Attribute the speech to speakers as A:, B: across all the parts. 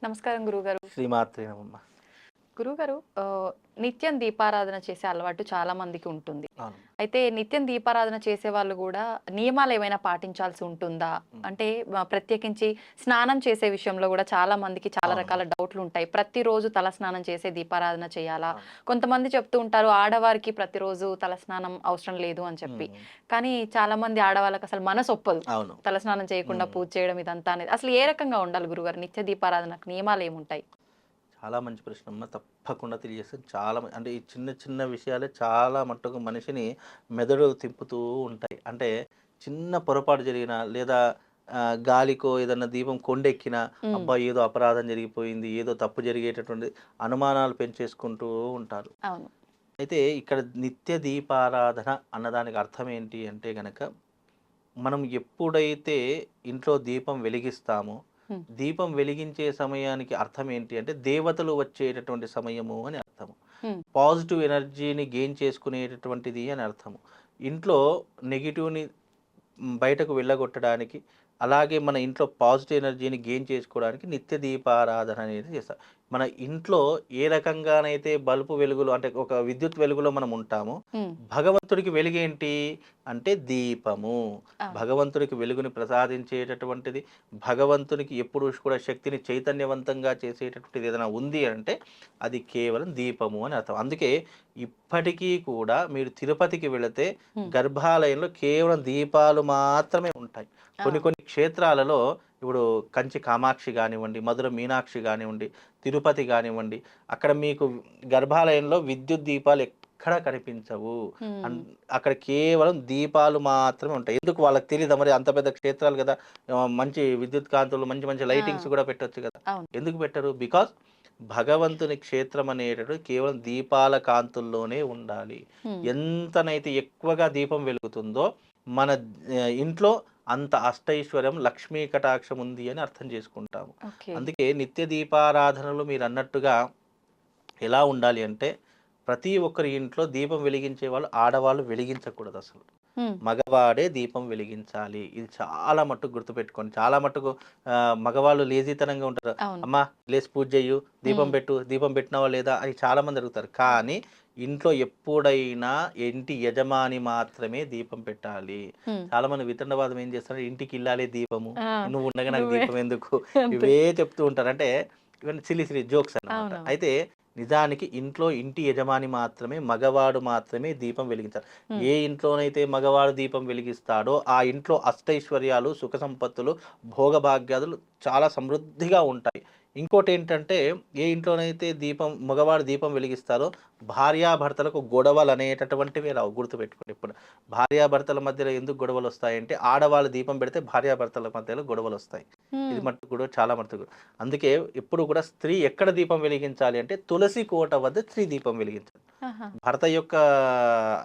A: నమస్కారం గురువుగారు.
B: శ్రీమాత్రే నమః.
A: గురువుగారు నిత్యం దీపారాధన చేసే అలవాటు చాలా మందికి ఉంటుంది.
B: అవును.
A: అయితే నిత్యం దీపారాధన చేసేవాళ్ళు గూడా నియమాలేమైనా పాటించాల్సి ఉంటుందా?
B: హ్మ్.
A: అంటే ప్రత్యేకించి స్నానం చేసే విషయంలో గూడా చాలా మందికి చాలా
B: అవునవును.
A: రకాల డౌట్లుంటాయి. ప్రతిరోజు తలస్నానం చేసే దీపారాధన చేయాలా?
B: అవును.
A: కొంతమంది చెప్తూ ఉంటారు ఆడవారికి ప్రతిరోజు తలస్నానం అవసరం లేదు అని చెప్పి.
B: హ్మ్.
A: కానీ చాలామంది ఆడవాళ్ళకసలు మనసొప్పదు.
B: అవును.
A: తలస్నానం చేయకుండా
B: హ్మ్.
A: పూజ చేయడం ఇదంతా అనేది. అసలు ఏ రకంగా ఉండాలి గురుగారు? నిత్య దీపారాధనకు నియమాలేముంటాయి?
B: చాలా మంచి ప్రశ్నమ్మ. తప్పకుండా తెలియజేస్తాను. అంటే ఈ చిన్న చిన్న విషయాలే చాలా మట్టుకు మనిషిని మెదడు తిప్పుతూ ఉంటాయి. అంటే చిన్న పొరపాటు జరిగినా లేదా గాలికో ఏదన్నా దీపం కొండెక్కినా
A: హ్మ్.
B: అబ్బా! ఏదో అపరాధం జరిగిపోయింది. ఏదో తప్పు జరిగేటటువంటి అనుమానాలు పెంచేసుకుంటూ ఉంటారు.
A: అవును.
B: అయితే ఇక్కడ నిత్య దీపారాధన అన్నదానికి అర్థం ఏంటి అంటే గనక మనం ఎప్పుడైతే ఇంట్లో దీపం వెలిగిస్తామో,
A: హ్మ్.
B: దీపం వెలిగించే సమయానికి అర్థం ఏంటి అంటే, దేవతలు వచ్చేటటువంటి సమయము అని అర్థము.
A: హ్మ్.
B: పాజిటివ్ ఎనర్జీని గెయిన్ చేసుకునేటటువంటిది అని అర్థము. ఇంట్లో నెగెటివ్‌ని బయటకు వెళ్ళగొట్టడానికి, అలాగే మన ఇంట్లో పాజిటివ్ ఎనర్జీని గెయిన్ చేసుకోవడానికి నిత్య దీపారాధన అనేది చేస్తారు. మన ఇంట్లో ఏ రకంగానైతే బల్బు వెలుగులో అంటే ఒక విద్యుత్ వెలుగులో మనం ఉంటామో,
A: హ్మ్.
B: భగవంతుడికి వెలుగేంటి అంటే దీపము.
A: అవును.
B: భగవంతుడికి వెలుగుని ప్రసాదించేటటువంటిది, భగవంతునికి ఎప్పుడు కూడా శక్తిని చైతన్యవంతంగా చేసేటటువంటిది ఏదైనా ఉంది అంటే, అది కేవలం దీపము అని అర్థం. అందుకే ఇప్పటికీ కూడా మీరు తిరుపతికి వెళితే
A: హ్మ్.
B: గర్భాలయంలో కేవలం దీపాలు మాత్రమే ఉంటాయి.
A: ఆ!
B: కొన్ని కొన్ని క్షేత్రాలలో ఇప్పుడు కంచి కామాక్షి గానివ్వండి, మధుర మీనాక్షి గానివ్వండి, తిరుపతి గానివ్వండి, అక్కడ మీకు గర్భాలయంలో విద్యుత్ దీపాలు ఎక్కడా కనిపించవు. అన్
A: హ్మ్.
B: అక్కడ కేవలం దీపాలు మాత్రమే ఉంటాయి. ఎందుకు వాళ్ళకి తెలీదా మరి అంత పెద్ద క్షేత్రాలు గదా! మంచి విద్యుత్ కాంతులు, మంచి మంచి
A: ఆ!
B: లైటింగ్స్ గూడా పెట్టొచ్చు గదా!
A: అవును.
B: ఎందుకు పెట్టరు? బికాజ్ భగవంతుని క్షేత్రం అనేటటువంటిది కేవలం దీపాల కాంతుల్లోనే ఉండాలి.
A: హ్మ్.
B: ఎంతనైతే ఎక్కువగా దీపం వెలుగుతుందో మన ఇంట్లో అంత అష్టైశ్వర్యం, లక్ష్మీ కటాక్షం ఉంది అని అర్థం చేసుకుంటాము.
A: ఓకే.
B: అందుకే నిత్య దీపారాధనలు మీరన్నట్టుగా ఎలా ఉండాలి అంటే, ప్రతి ఒక్కరి ఇంట్లో దీపం వెలిగించే వాళ్ళు ఆడవాళ్ళు వెలిగించకూడదసలు.
A: హ్మ్.
B: మగవాడే దీపం వెలిగించాలి. ఇది చాలా మట్టుకు గుర్తుపెట్టుకోండి. చాలా మట్టుకు మగవాళ్ళు లేజీతనంగా ఉంటారు.
A: అవును.
B: "అమ్మా! లేసి పూజ చెయ్యు, దీపం
A: హ్మ్.
B: పెట్టు, దీపం పెట్టినావా లేదా?" అని చాలామంది అడుగుతారు. కానీ ఇంట్లో ఎప్పుడైనా ఇంటి యజమాని మాత్రమే దీపం పెట్టాలి.
A: హ్మ్.
B: చాలామంది వితండవాదం ఏం చేస్తారు, ఇంటికి ఇల్లాలే దీపము,
A: ఆ!
B: నువ్వు ఉండగా నాకు
A: నువ్వే
B: దీపం ఎందుకు?
A: అంతే.
B: ఇవే చెప్తూ ఉంటారు. అంటే ఇవన్నీ సిల్లీ సిల్లీ జోక్స్ అన్నమాట.
A: అవునవును.
B: అయితే నిజానికి ఇంట్లో ఇంటి యజమాని మాత్రమే, మగవాడు మాత్రమే దీపం వెలిగించాలి.
A: హ్మ్.
B: ఏ ఇంట్లోనైతే మగవాడు దీపం వెలిగిస్తాడో, ఆ ఇంట్లో అష్టైశ్వర్యాలు, సుఖ సంపత్తులు, భోగభాగ్యాదులు చాలా సమృద్ధిగా ఉంటాయి. ఇంకోటేంటంటే, ఏ ఇంట్లోనైతే మగవాడు దీపం వెలిగిస్తారో, భార్యాభర్తలకు గొడవలనేటటువంటివి రావు. గుర్తుపెట్టుకోండి ఎప్పుడు. భార్యాభర్తల మధ్యలో ఎందుకు గొడవలొస్తాయంటే, ఆడవాళ్ళు దీపం పెడితే భార్యాభర్తల మధ్యలో గొడవలొస్తాయి. ఇది
A: హ్మ్.
B: మట్టుకు కూడా చాలా మట్టుకు. అందుకే ఎప్పుడు కూడా స్త్రీ ఎక్కడ దీపం వెలిగించాలి అంటే, తులసి కోట వద్ద స్త్రీ దీపం వెలిగించాలి.
A: ఆహా!
B: భర్త యొక్క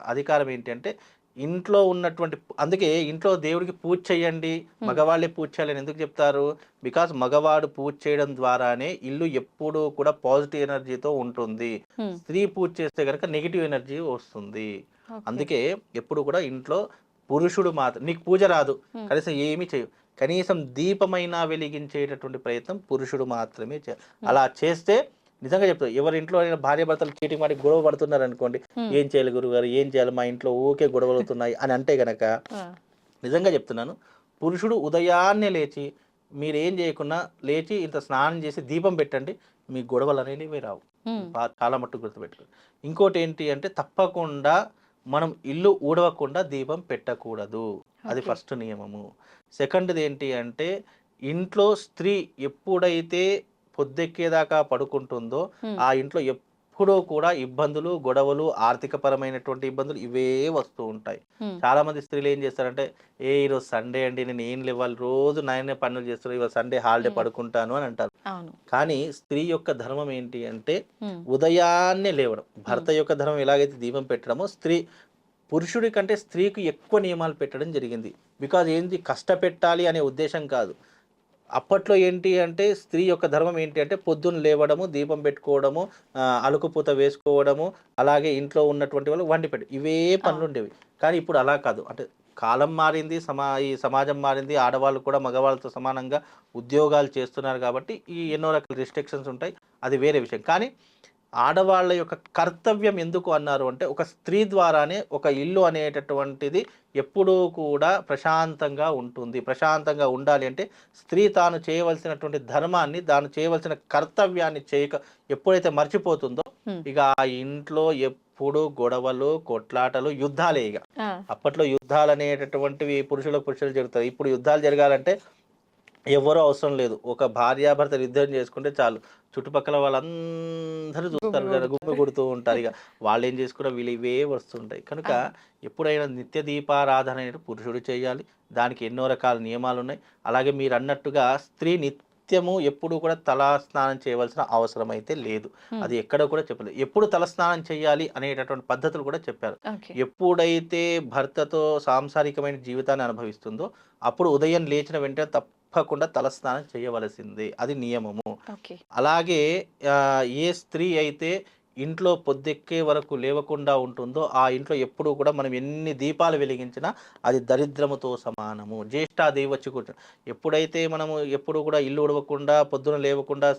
B: అధికారం ఏంటి అంటే, ఇంట్లో ఉన్నటువంటి అందుకే ఇంట్లో దేవుడికి పూజ చేయండి,
A: హ్మ్.
B: మగవాళ్ళే పూజ చేయాలని ఎందుకు చెప్తారు? బికాజ్ మగవాడు పూజ చేయడం ద్వారానే ఇల్లు ఎప్పుడూ కూడా పాజిటివ్ ఎనర్జీతో ఉంటుంది.
A: హ్మ్.
B: స్త్రీ పూజ చేస్తే గనక నెగెటివ్ ఎనర్జీ వస్తుంది.
A: ఓకే.
B: అందుకే ఎప్పుడు కూడా ఇంట్లో పురుషుడు మాత్రం నీకు పూజ రాదు,
A: హ్మ్.
B: కనీసం ఏమీ చేయవు. కనీసం దీపమైనా వెలిగించేటటువంటి ప్రయత్నం పురుషుడు మాత్రమే చేయాలి.
A: హ్మ్.
B: అలా చేస్తే నిజంగా చెప్తా. ఎవరి ఇంట్లో అయినా భార్యాభర్తలు చీటికి మాటికి గొడవ పడుతున్నారనుకోండి,
A: హ్మ్.
B: "ఏం చేయాలి గురువుగారు? ఏం చేయాలి? మా ఇంట్లో ఊకే గొడవలవుతున్నాయి" అని అంటే గనక
A: ఆ!
B: నిజంగా చెప్తున్నాను. పురుషుడు ఉదయాన్నే లేచి మీరేం చేయకున్నా లేచి ఇంత స్నానం చేసి దీపం పెట్టండి. మీ గొడవలనేటివి రావు.
A: హ్మ్.
B: చాలా మట్టుకు గుర్తుపెట్టుకోండి. ఇంకోటేంటి అంటే తప్పకుండా మనం ఇల్లు ఊడవకుండా దీపం పెట్టకూడదు. అది
A: ఓకే.
B: ఫస్ట్ నియమము. సెకండ్‌ది ఏంటి అంటే ఇంట్లో స్త్రీ ఎప్పుడైతే పొద్దెక్కేదాకా పడుకుంటుందో
A: హ్మ్.
B: ఆ ఇంట్లో ఎప్పుడూ కూడా ఇబ్బందులు, గొడవలు, ఆర్థికపరమైనటువంటి ఇబ్బందులు ఇవే వస్తూ ఉంటాయి.
A: హ్మ్.
B: చాలామంది స్త్రీలు ఏం చేస్తారంటే, ఈరోజు సండే అండి నేను ఏం లేవాలి రోజు నేనే పనులు చేస్తున్నా ఇవాళ సండే హాలిడే
A: హ్మ్.
B: పడుకుంటాను అని అంటారు.
A: అవును.
B: కానీ స్త్రీ యొక్క ధర్మం ఏంటి అంటే
A: హ్మ్.
B: ఉదయాన్నే లేవడం.
A: హ్మ్.
B: భర్త యొక్క ధర్మం ఎలాగైతే దీపం పెట్టడమో పురుషుడి కంటే స్త్రీకి ఎక్కువ నియమాలు పెట్టడం జరిగింది. బికాజ్ ఏంది కష్టపెట్టాలి అనే ఉద్దేశ్యం కాదు. అప్పట్లో ఏంటి అంటే స్త్రీ యొక్క ధర్మం ఏంటి అంటే పొద్దున్న లేవడము, దీపం పెట్టుకోవడము, అలుకుపూత వేసుకోవడము, అలాగే ఇంట్లో ఉన్నటువంటి వాళ్ళు వండి ఇవే
A: అవును.
B: పనులుండేవి. కానీ ఇప్పుడు అలా కాదు. అంటే కాలం మారింది, ఈ సమాజం మారింది. ఆడవాళ్ళు కూడా మగవాళ్ళతో సమానంగా ఉద్యోగాలు చేస్తున్నారు కాబట్టి ఈ ఎన్నో రకాల రిస్ట్రిక్షన్స్ ఉంటాయి. అది వేరే విషయం. కానీ ఆడవాళ్ళ యొక్క కర్తవ్యం ఎందుకు అన్నారు అంటే, ఒక స్త్రీ ద్వారానే ఒక ఇల్లు అనేటటువంటిది ఎప్పుడూ కూడా ప్రశాంతంగా ఉంటుంది. ప్రశాంతంగా ఉండాలి అంటే స్త్రీ తాను చేయవలసినటువంటి ధర్మాన్ని, తాను చేయవలసిన కర్తవ్యాన్ని చేయక ఎప్పుడైతే మర్చిపోతుందో ఇక ఆ ఇంట్లో ఎప్పుడు గొడవలు, కొట్లాటలు, యుద్ధాలే ఇగ.
A: ఆ!
B: అప్పట్లో యుద్ధాలు అనేటటువంటివి పురుషులకు పురుషులు జరుగుతాయి. ఇప్పుడు యుద్ధాలు జరగాలంటే ఎవ్వరూ అవసరం లేదు. ఒక భార్యాభర్తలు యుద్ధం చేసుకుంటే చాలు. చుట్టుపక్కల వాళ్ళందరూ
A: గుమి
B: చూస్తారు. గుమ్మి
A: గూడుతారు.
B: కొడుతూ ఉంటారు. ఇగ వాళ్ళేం చేసుకున్నా వీళ్ళు ఇవే వస్తుంటాయి. కనుక
A: అవును.
B: ఎప్పుడైనా నిత్య దీపారాధన అనేది పురుషుడు చేయాలి. దానికి ఎన్నో రకాల నియమాలున్నాయి. అలాగే మీరన్నట్టుగా స్త్రీ నిత్యము ఎప్పుడూ కూడా తలా స్నానం చేయవలసిన అవసరం అయితే లేదు.
A: హ్మ్.
B: అది ఎక్కడ కూడా చెప్పలేదు. ఎప్పుడు తలస్నానం చేయాలి అనేటటువంటి పద్ధతులు కూడా చెప్పారు.
A: ఓకే.
B: ఎప్పుడైతే భర్తతో సాంసారికమైన జీవితాన్ని అనుభవిస్తుందో అప్పుడు ఉదయం లేచిన వెంటనే తప్పకుండా తలస్నానం చేయవలసిందే. అది నియమము.
A: ఓకే.
B: అలాగే ఏ స్త్రీ అయితే ఇంట్లో పొద్దెక్కే వరకు లేవకుండా ఉంటుందో, ఆ ఇంట్లో ఎప్పుడూ కూడా మనం ఎన్ని దీపాలు వెలిగించినా అది దరిద్రముతో సమానము. జ్యేష్ఠాదేవి వచ్చి కూర్చో ఎప్పుడైతే మనము ఎప్పుడు కూడా ఇల్లు ఉడవకుండా, పొద్దున లేవకుండా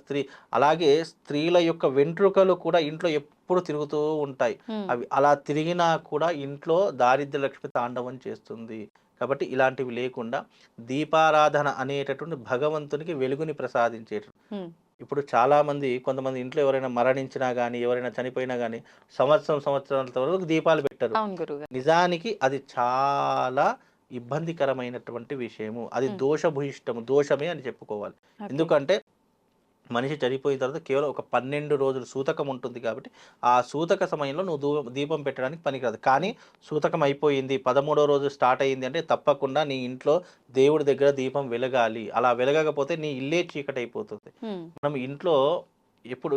B: అలాగే స్త్రీల యొక్క వెంట్రుకలు కూడా ఇంట్లో ఎప్పుడు తిరుగుతూ ఉంటాయి.
A: హ్మ్.
B: అవి అలా తిరిగినా కూడా ఇంట్లో దారిద్ర్య లక్ష్మి తాండవం చేస్తుంది. కాబట్టి ఇలాంటివి లేకుండా దీపారాధన అనేటటువంటి భగవంతునికి వెలుగుని ప్రసాదించేటటువంటి
A: హ్మ్.
B: ఇప్పుడు కొంతమంది ఇంట్లో ఎవరైనా మరణించినా గానీ, ఎవరైనా చనిపోయినా గానీ, సంవత్సరాల వరకు దీపాలు పెట్టరు.
A: అవును గురువుగారు.
B: నిజానికి అది చాలా ఇబ్బందికరమైనటువంటి విషయము. అది
A: హ్మ్.
B: దోషమే అని చెప్పుకోవాలి.
A: ఓకే.
B: ఎందుకంటే మనిషి చనిపోయిన తర్వాత కేవలం ఒక 12 రోజులు సూతకం ఉంటుంది కాబట్టి, ఆ సూతక సమయంలో నువ్వు దీపం పెట్టడానికి పనికిరాదు. కానీ సూతకం అయిపోయింది, 13వ రోజు స్టార్ట్ అయింది అంటే తప్పకుండా నీ ఇంట్లో దేవుడి దగ్గర దీపం వెలగాలి. అలా వెలగకపోతే నీ ఇల్లే చీకటైపోతుంది.
A: హ్మ్.
B: మనం ఇంట్లో ఇప్పుడు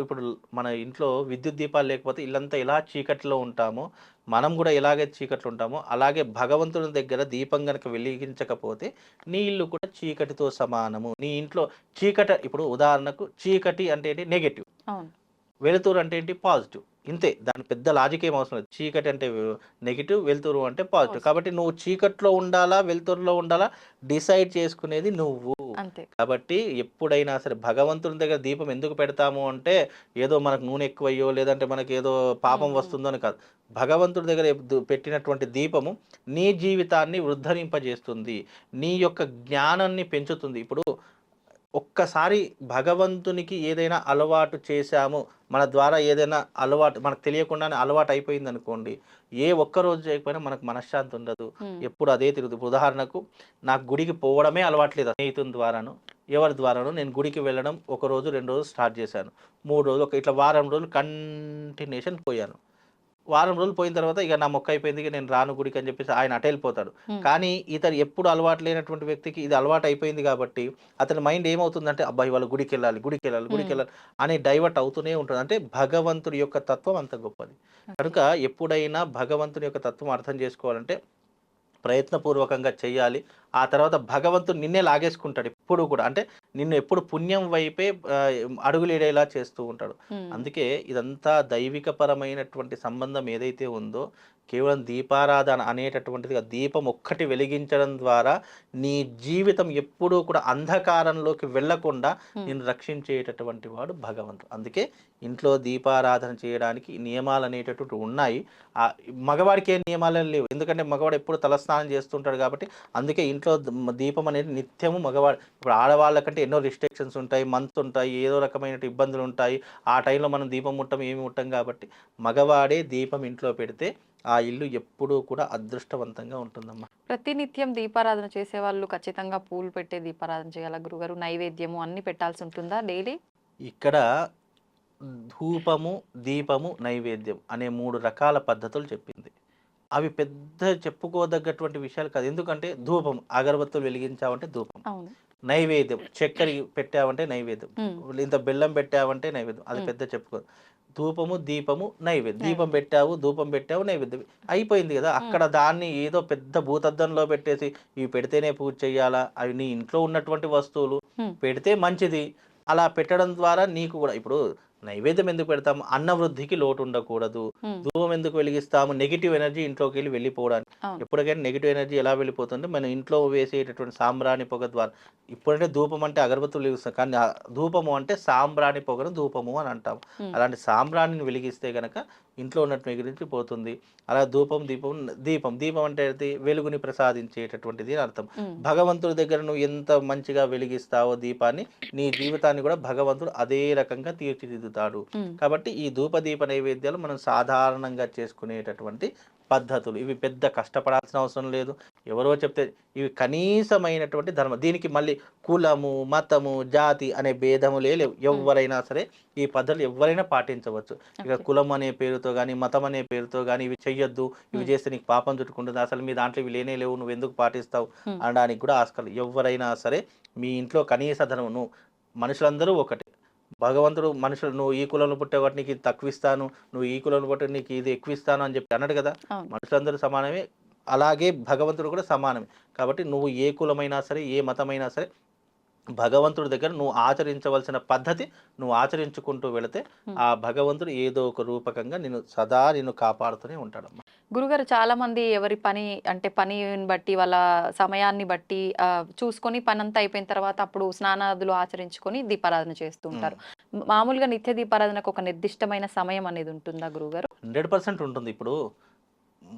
B: మన ఇంట్లో విద్యుత్ దీపాలు లేకపోతే ఇల్లంతా ఎలా చీకట్లో ఉంటామో, మనం గూడా ఎలాగైతే చీకట్లో ఉంటామో, అలాగే భగవంతుని దగ్గర దీపం గనక వెలిగించకపోతే, నీ ఇల్లు కూడా చీకటితో సమానము. నీ ఇంట్లో ఇప్పుడు ఉదాహరణకు చీకటి అంటే ఏంటి? నెగెటివ్.
A: అవును.
B: వెలుతురు అంటే ఏంటి? పాజిటివ్. ఇంతే. దాని పెద్ద లాజిక్ ఏం అవసరం లేదు. చీకటి అంటే నెగెటివ్, వెలుతురు అంటే పాజిటివ్.
A: పాజిటివ్.
B: కాబట్టి నువ్వు చీకట్లో ఉండాలా? వెలుతురులో ఉండాలా? డిసైడ్ చేసుకునేది నువ్వు.
A: అంతే.
B: కాబట్టి ఎప్పుడైనా సరే భగవంతుని దగ్గర దీపం ఎందుకు పెడతాము అంటే, ఏదో మనకు నూనె ఎక్కువయ్యో, లేదంటే మనకేదో
A: హ్మ్.
B: పాపం
A: హ్మ్.
B: వస్తుందో అని కాదు. భగవంతుడి దగ్గర పెట్టినటువంటి దీపము నీ జీవితాన్ని ఉద్ధరింపజేస్తుంది. నీ యొక్క జ్ఞానాన్ని పెంచుతుంది. ఇప్పుడు ఒక్కసారి భగవంతునికి ఏదైనా అలవాటు చేశాము, మన ద్వారా ఏదైనా మనకు తెలియకుండానే అలవాటు అయిపోయిందనుకోండి, ఏ ఒక్కరోజు చేయకపోయినా మనకు మనశ్శాంతి ఉండదు.
A: హ్మ్.
B: ఎప్పుడు అదే తిరుగుతుంది. ఇప్పుడు ఉదాహరణకు నాకు గుడికి పోవడమే అలవాట్లేదు. స్నేహితుని ద్వారాను, ఎవరి ద్వారానో నేను గుడికి వెళ్ళడం ఒకరోజు, 2 రోజులు స్టార్ట్ చేశాను. 3 రోజులు ఇట్లా వారం రోజులు కంటిన్యూషన్ పోయాను. వారం రోజులు పోయిన తర్వాత ఇక నా మొక్క అయిపోయింది. ఇక నేను రాను గుడికి అని చెప్పేసి ఆయన అటెళ్ళిపోతాడు.
A: హ్మ్.
B: కానీ ఇతను ఎప్పుడు అలవాటు లేనటువంటి వ్యక్తికి ఇది అలవాటు అయిపోయింది కాబట్టి, అతని మైండ్ ఏమవుతుందంటే, అబ్బా! ఇవాళ గుడికెళ్ళాలి, గుడికెళ్ళాలి,
A: హ్మ్.
B: గుడికెళ్ళాలి అని డైవర్ట్ అవుతూనే ఉంటుంది. అంటే భగవంతుడి యొక్క తత్వం అంత గొప్పది.
A: ఓకే.
B: కనుక ఎప్పుడైనా భగవంతుని యొక్క తత్వం అర్థం చేసుకోవాలంటే ప్రయత్నపూర్వకంగా చేయాలి. ఆ తర్వాత భగవంతుడు నిన్నే లాగేసుకుంటాడు ఎప్పుడు కూడా. అంటే నిన్ను ఎప్పుడు పుణ్యం వైపే అడుగులేడేలా చేస్తూ ఉంటాడు.
A: హ్మ్.
B: అందుకే ఇదంతా దైవికపరమైనటువంటి సంబంధం ఏదైతే ఉందో, కేవలం దీపారాధన అనేటటువంటిది దీపం ఒక్కటి వెలిగించడం ద్వారా నీ జీవితం ఎప్పుడూ కూడా అంధకారంలోకి వెళ్ళకుండా
A: హ్మ్.
B: నిన్ను రక్షించేటటువంటి వాడు భగవంతుడు. అందుకే ఇంట్లో దీపారాధన చేయడానికి నియమాలనేటటువంటివి ఉన్నాయి. మగవాడికి ఏ నియమాలేం లేవు. ఎందుకంటే మగవాడు ఎప్పుడు తలస్నానం చేస్తుంటాడు కాబట్టి, అందుకే ఇంట్లో దీపం అనేది నిత్యము ఇప్పుడు ఆడవాళ్ళ కంటే ఎన్నో రిస్ట్రిక్షన్స్ ఉంటాయి, మంత్స్ ఉంటాయి, ఏదో రకమైన ఇబ్బందులు ఉంటాయి. ఆ టైంలో మనం దీపం ముట్టం, ఏమి ముట్టం కాబట్టి మగవాడే దీపం ఇంట్లో పెడితే ఆ ఇల్లు ఎప్పుడూ కూడా అదృష్టవంతంగా ఉంటుందమ్మా.
A: ప్రతినిత్యం దీపారాధన చేసేవాళ్ళు ఖచ్చితంగా పూలు పెట్టే దీపారాధన చేయాలా గురుగారు? నైవేద్యము అన్నీ పెట్టాల్సి ఉంటుందా డైలీ?
B: ఇక్కడ ధూపము, దీపము, నైవేద్యం అనే 3 రకాల పద్ధతులు చెప్పింది. అవి పెద్ద చెప్పుకోదగ్గటువంటి విషయాలు కాదు. ఎందుకంటే ధూపం అగరబత్తులు వెలిగించావంటే ధూపం.
A: అవును.
B: నైవేద్యం చక్కెర పెట్టావంటే నైవేద్యం.
A: హ్మ్.
B: ఇంత బెల్లం పెట్టావంటే నైవేద్యం. అది
A: హ్మ్.
B: పెద్ద చెప్పుకోదు. ధూపము, దీపము, నైవేద్యం. దీపం
A: నైవేద్యం.
B: పెట్టావు, ధూపం పెట్టావు, నైవేద్యం. అయిపోయింది గదా!
A: హ్మ్.
B: అక్కడ దాన్ని ఏదో పెద్ద భూతద్దంలో పెట్టేసి ఇవి పెడితేనే పూజ చేయాలా? అవి నీ ఇంట్లో ఉన్నటువంటి వస్తువులు
A: హ్మ్.
B: పెడితే మంచిది. అలా పెట్టడం ద్వారా నీకు గూడా ఇప్పుడు నైవేద్యం ఎందుకు పెడతాము? అన్న వృద్ధికి లోటు ఉండకూడదు.
A: హ్మ్.
B: ధూపం ఎందుకు వెలిగిస్తాము? నెగెటివ్ ఎనర్జీ ఇంట్లోకి వెళ్ళి వెళ్ళిపోవడానికి.
A: అవును.
B: ఎప్పటికైనా నెగెటివ్ ఎనర్జీ ఎలా వెళ్ళిపోతుంటే మన ఇంట్లో వేసేటటువంటి సాంబ్రాణి పొగ ద్వారా. ఇప్పుడంటే ధూపం అంటే అగరబత్తులు వెలిగిస్తాం. కానీ ధూపము అంటే సాంబ్రాణి పొగను ధూపము అని అంటాం.
A: హ్మ్.
B: అలాంటి సాంబ్రాణిని వెలిగిస్తే గనక ఇంట్లో ఉన్నట్టు నెగిటివిటీ పోతుంది. అలా ధూపం, దీపం అంటే ఏంటి? వెలుగుని ప్రసాదించేటటువంటిది అని అర్థం.
A: హ్మ్.
B: భగవంతుడి దగ్గర నువ్వు ఎంత మంచిగా వెలిగిస్తావో దీపాన్ని, నీ జీవితాన్ని కూడా భగవంతుడు అదే రకంగా తీర్చిదిద్దుతాడు.
A: హ్మ్.
B: కాబట్టి ఈ దీప నైవేద్యాలు మనం సాధారణంగా చేసుకునేటటువంటి పద్ధతులు. ఇవి పెద్ద కష్టపడాల్సిన అవసరం లేదు. ఎవరో చెప్తే ఇవి కనీసమైనటువంటి ధర్మం. దీనికి మళ్ళీ కులము, మతము, జాతి అనే భేదములే లేవు.
A: హ్మ్.
B: ఎవ్వరైనా సరే ఈ పద్ధతులు ఎవ్వరైనా పాటించవచ్చు. ఇక
A: ఓకే.
B: కులం అనే పేరుతో గాని, మతం అనే పేరుతో గాని ఇవి చెయ్యొద్దు, ఇవి
A: హ్మ్.
B: చేస్తే నీకు పాపం చుట్టుకుంటుంది. అసలు మీ దాంట్లో ఇవి లేనే లేవు. నువ్వెందుకు పాటిస్తావు?
A: హ్మ్.
B: అనడానికి కూడా ఆస్కారం. ఎవ్వరైనా సరే మీ ఇంట్లో కనీస ధర్మం మనుషులందరూ ఒకటే. భగవంతుడు మనుషులు నువ్వు ఈ కులంలో పుట్టావు కాబట్టి నీకు ఇది తక్కువిస్తాను, నువ్వు ఈ కులంలో పుట్టావు నీకు ఇది ఎక్కువిస్తాను అని చెప్పి అన్నాడు కదా!
A: అవును.
B: మనుషులందరూ సమానమే. అలాగే భగవంతుడు కూడా సమానమే. కాబట్టి నువ్వు ఏ కులమైనా సరే, ఏ మతమైనా సరే భగవంతుడి దగ్గర నువ్వు ఆచరించవలసిన పద్ధతి నువ్వు ఆచరించుకుంటూ వెళితే
A: హ్మ్.
B: ఆ భగవంతుడు ఏదో ఒక రూపకంగా నిన్ను కాపాడుతూనే ఉంటాడమ్మా.
A: గురుగారు చాలామంది ఎవరి పని అంటే పనిని బట్టి, వాళ్ళ సమయాన్ని బట్టి చూసుకొని పనంతా అయిపోయిన తర్వాత అప్పుడు స్నానాదులు ఆచరించుకొని దీపారాధన చేస్తూ
B: హ్మ్.
A: ఉంటారు. మామూలుగా నిత్య దీపారాధనకు ఒక నిర్దిష్టమైన సమయం అనేది ఉంటుందా గురువుగారు?
B: 100% ఉంటుంది. ఇప్పుడు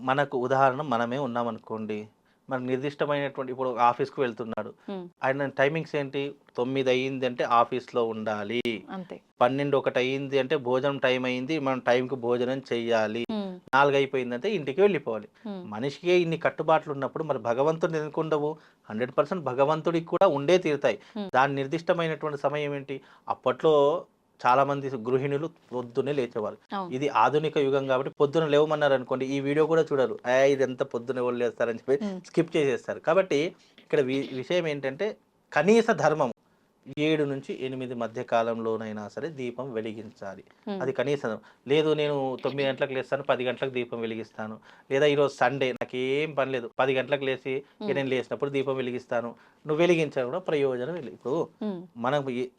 B: మనకు ఉదాహరణ మనమే ఉన్నామనుకోండి. మనకు నిర్దిష్టమైనటువంటి ఇప్పుడు ఆఫీస్‌కి వెళ్తున్నాడు.
A: హ్మ్.
B: ఆయన టైమింగ్స్ ఏంటి? 9 అయిందంటే ఆఫీస్‌లో ఉండాలి.
A: అంతే.
B: 12, 1 అయింది అంటే భోజనం టైం అయింది. మనం టైంకి భోజనం చెయ్యాలి.
A: హ్మ్.
B: 4 అయిపోయిందంటే ఇంటికి వెళ్ళిపోవాలి.
A: హ్మ్.
B: మనిషికే ఇన్ని కట్టుబాట్లు ఉన్నప్పుడు మరి భగవంతుడిని ఎందుకుండవు? 100% భగవంతుడికి కూడా ఉండే తీరుతాయి.
A: హ్మ్.
B: దాని నిర్దిష్టమైనటువంటి సమయం ఏంటి? అప్పట్లో చాలామంది గృహిణులు పొద్దున్నే లేచేవారు.
A: అవును.
B: ఇది ఆధునిక యుగం కాబట్టి పొద్దున లేవమన్నారనుకోండి, ఈ వీడియో కూడా చూడరు. ఇదంతా పొద్దున ఎవరు లేస్తారని చెప్పి
A: హ్మ్.
B: స్కిప్ చేసేస్తారు. కాబట్టి ఇక్కడ విషయం ఏంటంటే కనీస ధర్మం 7-8 మధ్య కాలంలోనైనా సరే దీపం వెలిగించాలి.
A: హ్మ్.
B: అది కనీసం. లేదు నేను 9 గంటలకు లేస్తాను, 10 గంటలకు దీపం వెలిగిస్తాను. లేదా ఈరోజు సండే నాకేం పని లేదు. 10 గంటలకు లేసి ఇక
A: హ్మ్.
B: నేను లేసినప్పుడు దీపం వెలిగిస్తాను. నువ్వు వెలిగించడం కూడా ప్రయోజనం లేదు. ఇప్పుడు
A: హ్మ్.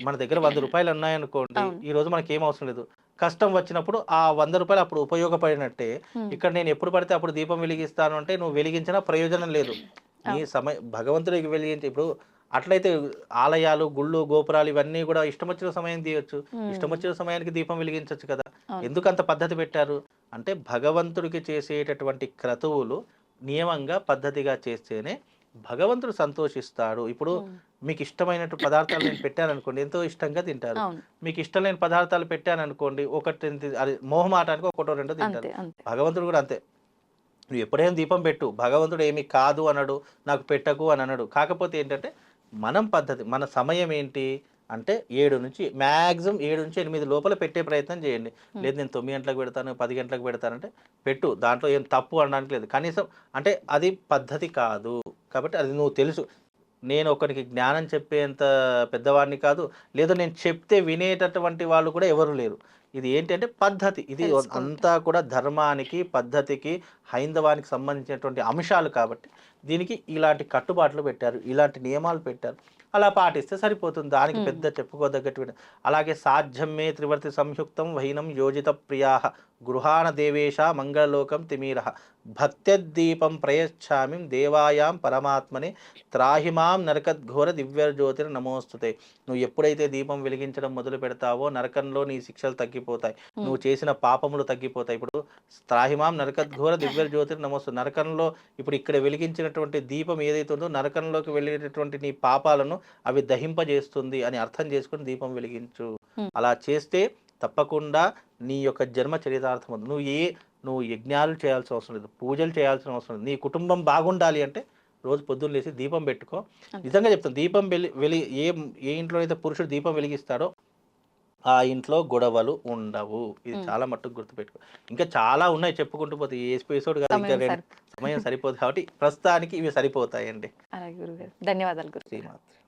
B: మన దగ్గర రూ. 100 ఉన్నాయనుకోండి,
A: అవును.
B: ఈరోజు మనకేం అవసరం లేదు. కష్టం వచ్చినప్పుడు ఆ రూ. 100 అప్పుడు ఉపయోగపడినట్టే.
A: హ్మ్.
B: ఇక్కడ నేను ఎప్పుడు పడితే అప్పుడు దీపం వెలిగిస్తాను అంటే నువ్వు వెలిగించినా ప్రయోజనం లేదు. నీ
A: అవును.
B: భగవంతుడికి వెలిగించి ఇప్పుడు అట్లయితే ఆలయాలు, గుళ్ళు, గోపురాలు ఇవన్నీ గూడా ఇష్టమొచ్చిన సమయం తీయొచ్చు.
A: హ్మ్.
B: ఇష్టమొచ్చిన సమయానికి దీపం వెలిగించొచ్చు కదా!
A: అవును.
B: ఎందుకంత పద్ధతి పెట్టారు? అంటే భగవంతుడికి చేసేటటువంటి క్రతువులు నియమంగా, పద్ధతిగా చేస్తేనే భగవంతుడు సంతోషిస్తాడు. ఇప్పుడు
A: హ్మ్.
B: మీకిష్టమైనటు పదార్థాలు నేను పెట్టాననుకోండి, ఎంతో ఇష్టంగా తింటారు.
A: అవును.
B: మీకిష్టం లేని పదార్థాలు పెట్టాననుకోండి, అది మొహమాటానికి ఒకటో రెండో తింటారు.
A: అంతే. అంతే.
B: భగవంతుడు గూడా అంతే. నువ్వు ఎప్పుడైనా దీపం పెట్టు. భగవంతుడు ఏమి కాదు అనడు. నాకు పెట్టకు అని అనడు. కాకపోతే ఏంటంటే, మన సమయం ఏంటి అంటే 7 నుంచి మాక్సిమం 7-8 లోపల పెట్టే ప్రయత్నం చేయండి.
A: హ్మ్.
B: లేదు నేను 9 గంటలకు పెడతాను, 10 గంటలకు పెడతానంటే పెట్టు. దాంట్లో ఏం తప్పు అనడానికి లేదు. కనీసం అంటే అది పద్ధతి కాదు. కాబట్టి అది నువ్వు తెలుసు. నేను ఒకనికి జ్ఞానం చెప్పేంత పెద్దవాడిని కాదు. లేదా నేను చెప్తే వినేటటువంటి వాళ్ళు కూడా ఎవరు లేరు. ఇది ఏంటంటే పద్ధతి. ఇది
A: తెలుసుకుంటా.
B: అంతా కూడా ధర్మానికి, పద్ధతికి, హైందవానికి సంబంధించినటువంటి అంశాలు కాబట్టి దీనికి ఇలాంటి కట్టుబాట్లు పెట్టారు. ఇలాంటి నియమాలు పెట్టారు. అలా పాటిస్తే సరిపోతుంది. దానికి
A: హ్మ్.
B: పెద్ద చెప్పుకోదగ్గటువంటి అలాగే సాధ్యం మే త్రివర్తి సంయుక్తం వైనం యోజిత ప్రియాః గృహాణ దేవేశ మంగళలోకం తిమిరః భక్త్యద్దీపం ప్రయచ్ఛామి దేవాయాం పరమాత్మనే త్రాహిమాం నరకద్ఘోర దివ్యజ్యోతిర్ నమోస్తుతే. నువ్వు ఎప్పుడైతే దీపం వెలిగించడం మొదలు పెడతావో నరకంలో నీ శిక్షలు తగ్గిపోతాయి.
A: హ్మ్.
B: నువ్వు చేసిన పాపములు తగ్గిపోతాయి. ఇప్పుడు త్రాహిమాం నరకద్ఘోర దివ్యజ్యోతిర్ నమోస్తు. నరకంలో ఇప్పుడు ఇక్కడ వెలిగించినటువంటి దీపం ఏదైతే ఉందో నరకంలోకి వెళ్ళేటటువంటి నీ పాపాలను అవి దహింపజేస్తుంది అని అర్థం చేసుకొని దీపం వెలిగించు.
A: హ్మ్.
B: అలా చేస్తే తప్పకుండా నీ యొక్క జన్మ చరితార్థం అవుతుంది. నువ్వు యజ్ఞాలు చేయాల్సిన అవసరం లేదు. పూజలు చేయాల్సిన అవసరం లేదు. నీ కుటుంబం బాగుండాలి అంటే రోజు పొద్దున్న లేసి దీపం పెట్టుకో.
A: అంతే.
B: నిజంగా చెప్తాను. దీపం ఏ ఇంట్లో అయితే పురుషుడు దీపం వెలిగిస్తాడో ఆ ఇంట్లో గొడవలు ఉండవు. ఇది
A: హ్మ్.
B: చాలా మట్టుకు గుర్తుపెట్టుకో. ఇంకా చాలా ఉన్నాయి చెప్పుకుంటూ పోతే ఈ ఎపిసోడ్ కాదు ఇంకా
A: సమయం సరి
B: సమయం సరిపోదు కాబట్టి ప్రస్తుతానికి ఇవి సరిపోతాయండి.
A: అలాగే గురుగారు. ధన్యవాదాలు గురుగారు.
B: శ్రీమాత్రే.